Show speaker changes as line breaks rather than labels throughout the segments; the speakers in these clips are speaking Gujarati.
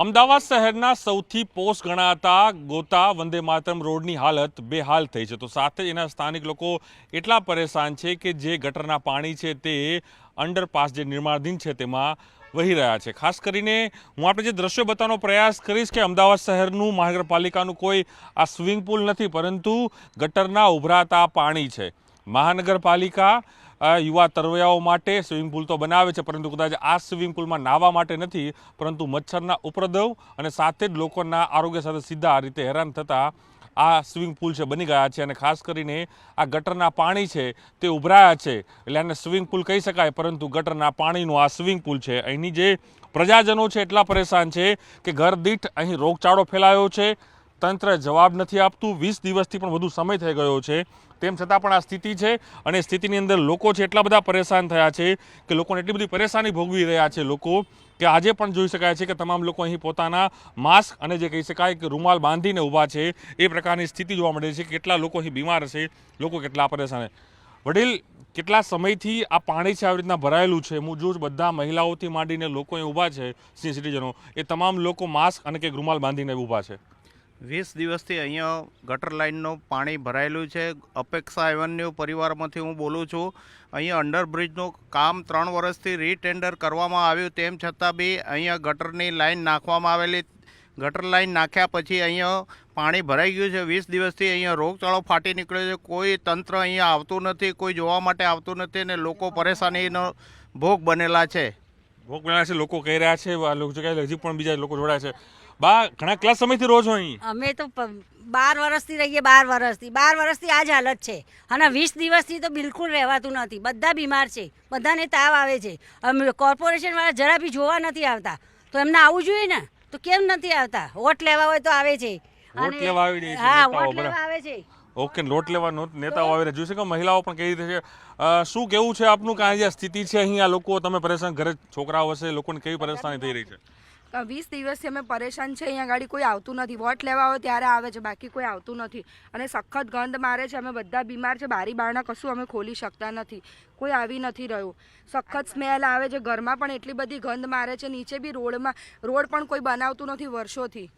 અમદાવાદ શહેરના સૌથી પોશ ગણાતા ગોતા વંદે માતરમ રોડની હાલત બેહાલ થઈ છે. તો સાથે જ એના સ્થાનિક લોકો એટલા પરેશાન છે કે જે ગટરના પાણી છે તે અંડરપાસ જે નિર્માણાધીન છે તેમાં વહી રહ્યા છે. ખાસ કરીને હું આપણે જે દ્રશ્યો બતાવવાનો પ્રયાસ કરીશ કે અમદાવાદ શહેરનું મહાનગરપાલિકાનું કોઈ આ સ્વિમિંગ પુલ નથી, પરંતુ ગટરના ઉભરાતા પાણી છે. મહાનગરપાલિકા યુવા તરવૈયાઓ માટે સ્વિમિંગ પુલ તો બનાવે છે, પરંતુ કદાચ આ સ્વિમિંગ પુલમાં નાહવા માટે નથી, પરંતુ મચ્છરના ઉપદ્રવ અને સાથે જ લોકોના આરોગ્ય સાથે સીધા આ રીતે હેરાન થતા આ સ્વિમિંગ પુલ છે બની ગયા છે. અને ખાસ કરીને આ ગટરના પાણી છે તે ઉભરાયા છે, એટલે આને સ્વિમિંગ પુલ કહી શકાય, પરંતુ ગટરના પાણીનું આ સ્વિમિંગ પુલ છે. અહીંની જે પ્રજાજનો છે એટલા પરેશાન છે કે ઘર દીઠ અહીં રોગચાળો ફેલાયો છે. તંત્ર જવાબ નથી આપતું. 20 દિવસથી પણ વધુ સમય થઈ ગયો છે, તેમ છતાં પણ આ સ્થિતિ છે. અને સ્થિતિની અંદર લોકો છે એટલા બધા પરેશાન થયા છે કે લોકોને એટલી બધી પરેશાની ભોગવી રહ્યા છે લોકો કે આજે પણ જોઈ શકાય છે કે તમામ લોકો અહીં પોતાના માસ્ક અને જે કહી શકાય કે રૂમાલ બાંધીને ઊભા છે. એ પ્રકારની સ્થિતિ જોવા મળે છે. કેટલા લોકો અહીં બીમાર છે, લોકો કેટલા પરેશાન છે. વડીલ, કેટલા સમયથી આ પાણી છે આવી રીતના ભરાયેલું છે? હું જોઉં બધા મહિલાઓથી માંડીને લોકો અહીં ઊભા છે, સિનિયર સિટીઝનો, એ તમામ લોકો માસ્ક અને કે રૂમાલ બાંધીને ઊભા છે.
20 દિવસથી અહીંયા ગટર લાઇનનું પાણી ભરાયેલું છે. અપેક્ષા એવન્યુ પરિવારમાંથી હું બોલું છું. અહીંયા અંડરબ્રિજનું કામ 3 વર્ષથી રીટેન્ડર કરવામાં આવ્યું, તેમ છતાં બી અહીંયા ગટરની લાઇન નાખવામાં આવેલી. ગટર લાઇન નાખ્યા પછી અહીંયા પાણી ભરાઈ ગયું છે. 20 દિવસથી અહીંયા રોગચાળો ફાટી નીકળ્યો છે. કોઈ તંત્ર અહીંયા આવતું નથી, કોઈ જોવા માટે આવતું નથી, અને લોકો પરેશાનીનો ભોગ બનેલા છે.
લોકો કહી રહ્યા છે, હજી પણ બીજા લોકો જોડાયા છે. બા, ઘણા કેટલા સમયથી રહો છો અહીં?
અમે તો 12 વર્ષથી રહીએ. 12 વર્ષથી આ જ હાલત છે. અને 20 દિવસથી તો બિલકુલ રહેવાતું નથી. બધા બીમાર છે, બધાને તાવ આવે છે. કોર્પોરેશન વાળા જરા બી જોવા નથી આવતા. તો એમને આવવું જોઈએ ને, તો કેમ નથી આવતા? વોટ લેવા હોય તો આવે છે.
વોટ લેવા આવી રહી છે.
હા, વોટ લેવા આવે છે.
ઓકે, લોટ લેવા નેતાઓ આવી રહ્યા. જોઈ શકો મહિલાઓ પણ કઈ રીતે છે. શું કેવું છે આપનું કે આ જે સ્થિતિ છે અહીં, આ લોકો તમે પરેશાન, ઘરે છોકરાઓ હશે, લોકોને કેવી પરેશાની થઈ રહી છે?
20 દિવસથી અમે પરેશાન છે. અહીંયા ગાડી કોઈ આવતું નથી. વોટ લેવા આવે ત્યારે આવે છે, બાકી કોઈ આવતું નથી. અને સખત ગંધ મારે છે. અમે બધા બીમાર છે. બારી બારણા કશું અમે ખોલી શકતા નથી. કોઈ આવી નથી રહ્યું. સખત સ્મેલ આવે છે. ઘરમાં પણ એટલી બધી ગંધ મારે છે. નીચે બી રોડ પણ કોઈ બનાવતું નથી વર્ષોથી.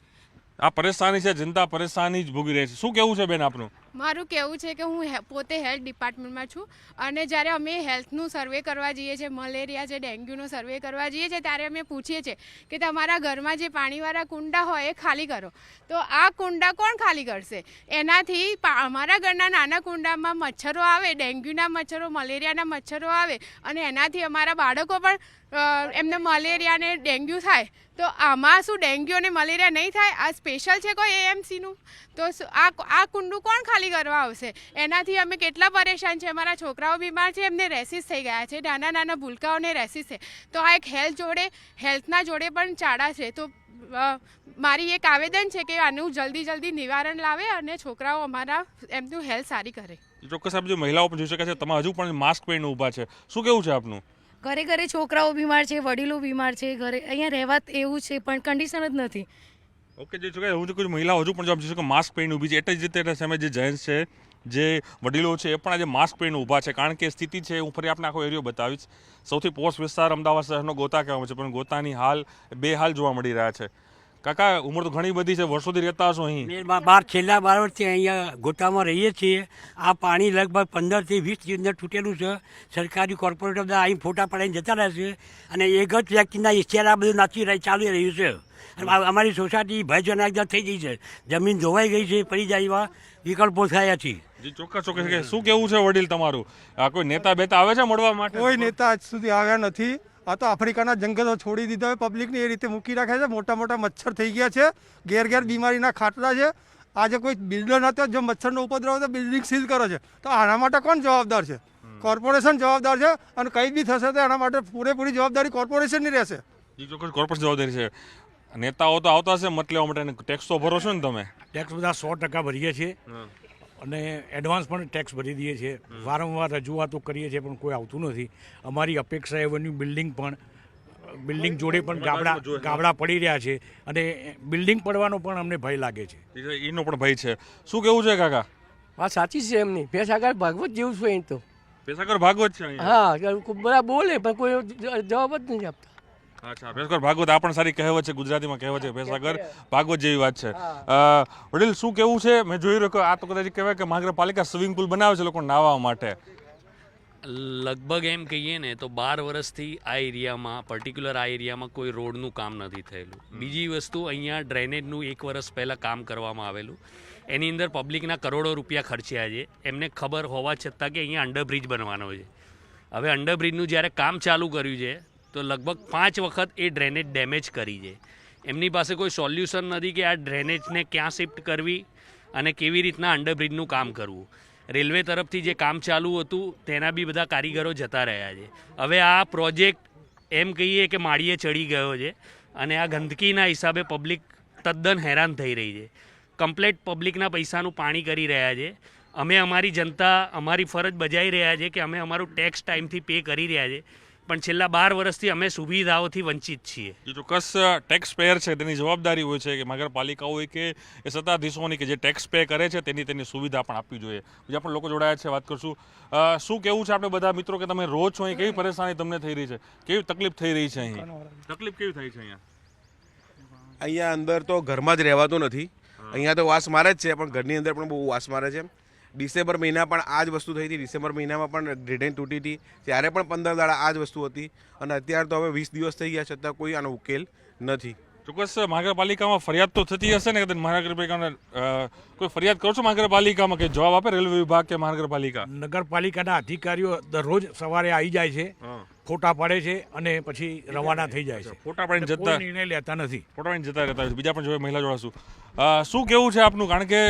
આ પરેશાની છે, જનતા પરેશાની જ ભોગવી રહી છે. શું કેવું છે બેન આપનું?
મારું કહેવું છે કે હું પોતે હેલ્થ ડિપાર્ટમેન્ટમાં છું, અને જ્યારે અમે હેલ્થનું સર્વે કરવા જઈએ છીએ, મલેરિયા છે, ડેન્ગ્યુનો સર્વે કરવા જઈએ છીએ, ત્યારે અમે પૂછીએ છીએ કે તમારા ઘરમાં જે પાણીવાળા કુંડા હોય એ ખાલી કરો. તો આ કુંડા કોણ ખાલી કરશે? એનાથી અમારા ઘરના નાના કુંડામાં મચ્છરો આવે, ડેન્ગ્યુના મચ્છરો, મલેરિયાના મચ્છરો આવે, અને એનાથી અમારા બાળકો પણ એમને મલેરિયા ને ડેન્ગ્યુ થાય. તો આમાં શું ડેન્ગ્યુ અને મલેરિયા નહીં થાય? આ સ્પેશિયલ છે કોઈ એએમસીનું? તો આ કુંડું કોણ ખાલી કરવા આવશે? એનાથી અમે કેટલા પરેશાન છે. અમારા છોકરાઓ બીમાર છે, એમને રેસીસ થઈ ગયા છે, નાના નાના ભૂલકાઓને રેસીસ છે. તો આ એક હેલ્થના જોડે પણ ચાડા છે. તો મારી એક આવેદન છે કે આનું જલ્દી નિવારણ લાવે અને છોકરાઓ અમારા એમનું હેલ્થ સારી કરે.
ચોક્કસ આપ જે મહિલાઓ પણ જોઈ શકે છે, તમે હજુ પણ માસ્ક પહેરીને ઊભા છે. શું કેવું છે આપનું?
ઘરે ઘરે છોકરાઓ બીમાર છે, વડીલો બીમાર છે. ઘરે અહીંયા રહેવા એવું છે, પણ કન્ડિશન જ નથી.
ઓકે, જે છોકરા હું કોઈ મહિલાઓ હજુ પણ જો જોઈ શકો માસ્ક પહેરીને ઊભી છે. એટલે જ રીતે સામે જે જેન્ટ્સ છે, જે વડીલો છે, એ પણ આજે માસ્ક પહેરીને ઊભા છે. કારણ કે સ્થિતિ છે, હું ફરી આપણે આખો એરિયો બતાવીશ. સૌથી પોશ વિસ્તાર અમદાવાદ શહેરનો ગોતા કહેવામાં છે, પણ ગોતાની બે હાલ જોવા મળી રહ્યા છે. કાકા, ઉંમર તો ઘણી બધી છે, વર્ષોથી રહેતા હશો અહીં?
છેલ્લા 12 વર્ષથી અહીંયા ગોતામાં રહીએ છીએ. આ પાણી લગભગ 15 થી 20 દિવસ અંદર તૂટેલું છે. સરકારી કોર્પોરેટર બધા અહીં ફોટા પડાવીને જતા રહેશે, અને એક જ વ્યક્તિના ઇશ્યારા બધું ચાલી રહ્યું છે. અમારી સોસાયટી ભયજનક થઈ ગઈ છે. જમીન ધોવાઈ ગઈ છે, પડી જાય એવા વિકલ્પો થયા છે.
ચોક્કસ. શું કેવું છે વડીલ તમારું? કોઈ નેતા બેતા આવે છે મળવા માટે?
કોઈ નેતા આજ સુધી આવ્યા નથી. આ તો આફ્રિકાના જંગલો છોડી દીધા હોય, પબ્લિકને એ રીતે મૂકી રાખે છે. મોટા મોટા મચ્છર થઈ ગયા છે, ઘેર બીમારીના ખાટલા છે. આજે કોઈ બિલ્ડર નથી, જો મચ્છરનો ઉપદ્રવ તો બિલ્ડિંગ સીલ કરો છે. તો આના માટે કોણ જવાબદાર છે? કોર્પોરેશન જવાબદાર છે. અને કંઈ બી થશે તો એના માટે પૂરેપૂરી જવાબદારી કોર્પોરેશનની રહેશે.
ચોક્કસ કોર્પોરેશન જવાબદારી છે. નેતાઓ તો આવતા હશે મત લેવા માટે. ટેક્સ તો ભરો છો ને તમે?
ટેક્સ બધા 100% ભરીએ છીએ, અને એડવાન્સ પણ ટેક્સ ભરી દઈએ છીએ. વારંવાર રજૂઆતો કરીએ છીએ, પણ કોઈ આવતું નથી. અમારી અપેક્ષા એવન્યુ બિલ્ડિંગ જોડે પણ ગાબડા પડી રહ્યા છે, અને બિલ્ડિંગ પડવાનો પણ અમને ભય લાગે છે.
એનો પણ ભય છે. શું કેવું છે કાકા?
વાત સાચી છે એમની. ભેસાગર ભાગવત જેવું છે અહીં તો.
ભેસાગર ભાગવત છે?
હા, બધા બોલે પણ કોઈ જવાબ જ નથી આપતા.
અચ્છા, ભેસાગર ભાગવત આ પણ સારી કહેવત છે, ગુજરાતીમાં કહેવત છે ભેસાગર ભાગવત જેવી વાત છે. વડીલ શું કેવું છે? મેં જોઈ રહ્યો કે આ તો કદાચ કહેવાય કે મહાનગરપાલિકા સ્વિમિંગ પુલ બનાવે છે લોકો નાહવા માટે.
લગભગ એમ કહીએ ને તો 12 વર્ષથી આ એરિયામાં પર્ટિક્યુલર આ એરિયામાં કોઈ રોડનું કામ નથી થયેલું. બીજી વસ્તુ અહીંયા ડ્રેનેજનું 1 વર્ષ પહેલાં કામ કરવામાં આવેલું. એની અંદર પબ્લિકના કરોડો રૂપિયા ખર્ચ્યા છે. એમને ખબર હોવા છતાં કે અહીંયા અંડરબ્રિજ બનવાનો છે. હવે અંડરબ્રિજનું જ્યારે કામ ચાલુ કર્યું છે તો લગભગ 5 વખત એ ડ્રેનેજ ડેમેજ કરી છે. એમની પાસે કોઈ સોલ્યુશન નથી કે આ ડ્રેનેજને ક્યાં શિફ્ટ કરવી અને કેવી રીતના અંડરબ્રિજનું કામ કરવું. રેલવે તરફથી જે કામ ચાલુ હતું તેના બી બધા કારીગરો જતા રહ્યા છે. હવે આ પ્રોજેક્ટ એમ કહીએ કે માળીએ ચડી ગયો છે અને આ ગંદકીના હિસાબે પબ્લિક તદ્દન હેરાન થઈ રહી છે. કમ્પ્લેટ પબ્લિકના પૈસાનું પાણી કરી રહ્યા છે. અમે અમારી જનતા અમારી ફરજ બજાવી રહ્યા છે કે અમે અમારું ટેક્સ ટાઈમથી પે કરી રહ્યા છે, પણ છેલ્લા 12 વર્ષથી અમે સુવિધાઓથી વંચિત છીએ.
જે ચોક્કસ ટેક્સ પેયર છે તેની જવાબદારી હોય છે કે મહાનગરપાલિકા હોય કે એ સત્તાધીશોની કે જે ટેક્સ પે કરે છે તેની સુવિધા પણ આપવી જોઈએ. બીજા પણ લોકો જોડાયા છે, વાત કરશું. શું કેવું છે આપણે બધા મિત્રો કે તમે રોજ છો અહીં, કેવી પરેશાની તમને થઈ રહી છે, કેવી તકલીફ થઈ રહી છે અહીં? તકલીફ કેવી થઈ છે
અહીંયા અંદર તો ઘરમાં જ રહેવાતું નથી. અહીંયા તો વાસ મારે જ છે, પણ ઘરની અંદર પણ બહુ વાસ મારે છે. ડિસેમ્બર મહિના પણ આ જ વસ્તુ થઈ હતી. ડિસેમ્બર મહિનામાં પણ ડ્રેનેજ તૂટી હતી, ત્યારે પણ 15 દાડા આ જ વસ્તુ હતી. અને અત્યારે તો હવે 20 દિવસ થઈ ગયા છતાં કોઈ આનો ઉકેલ નથી.
ચોક્કસ મહાનગરપાલિકામાં ફરિયાદ તો થતી હશે ને? કદાચ મહાનગરપાલિકાને કોઈ ફરિયાદ કરો છો મહાનગરપાલિકામાં કે જવાબ આપે રેલવે વિભાગ કે મહાનગરપાલિકા?
નગરપાલિકાના અધિકારીઓ દરરોજ સવારે આવી જાય છે, ફોટા પાડે છે અને પછી રવાના થઈ જાય છે.
ફોટા પાડીને જતા
કોઈ નિર્ણય લેતા નથી.
ફોટા પાડીને જતા રહેતા હોય. બીજા પણ જોઈએ, મહિલા જોડાશું. શું કેવું છે આપનું? કારણ કે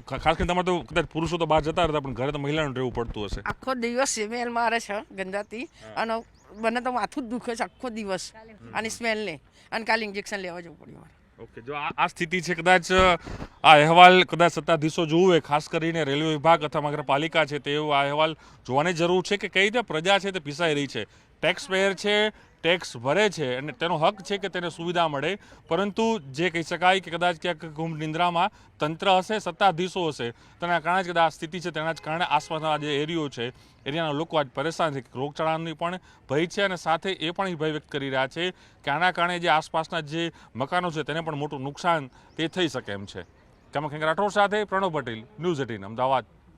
ખાસ કરીને તમારે તો કદાચ પુરુષો તો બહાર જતા રહેતા, પણ ઘરે તો મહિલાનું રહેવું પડતું હશે.
આખો દિવસ સ્મેલ મારે છે ગંદાથી, અને મને તો માથું જ દુખે છે આખો દિવસ આની સ્મેલને, અને કાલે ઇન્જેક્શન લેવા જવું પડ્યું મારે.
ઓકે, જો આ સ્થિતિ છે, કદાચ આ અહેવાલ કદાચ સત્તાધીશો જોવે, ખાસ કરીને રેલવે વિભાગ અથવા મહાનગરપાલિકા છે, તેઓ આ અહેવાલ જોવાની જરૂર છે કે કઈ રીતે પ્રજા છે તે પીસાઈ રહી છે. ટેક્સ પેયર છે, ટેક્સ ભરે છે અને તેનો હક છે કે તેને સુવિધા મળે, પરંતુ જે કહી શકાય કે કદાચ ક્યાંક ગુમ નિંદ્રામાં તંત્ર હશે, સત્તાધીશો હશે, તેના કારણે જ કદાચ આ સ્થિતિ છે. તેના જ કારણે આસપાસના જે એરિયો છે, એરિયાના લોકો આજ પરેશાન છે. રોગચાળાની પણ ભય છે અને સાથે એ પણ ભય વ્યક્ત કરી રહ્યા છે કે આના કારણે જે આસપાસના જે મકાનો છે તેને પણ મોટું નુકસાન તે થઈ શકે એમ છે. કેમ રાઠોડ સાથે પ્રણવ પટેલ, ન્યૂઝ 18 અમદાવાદ.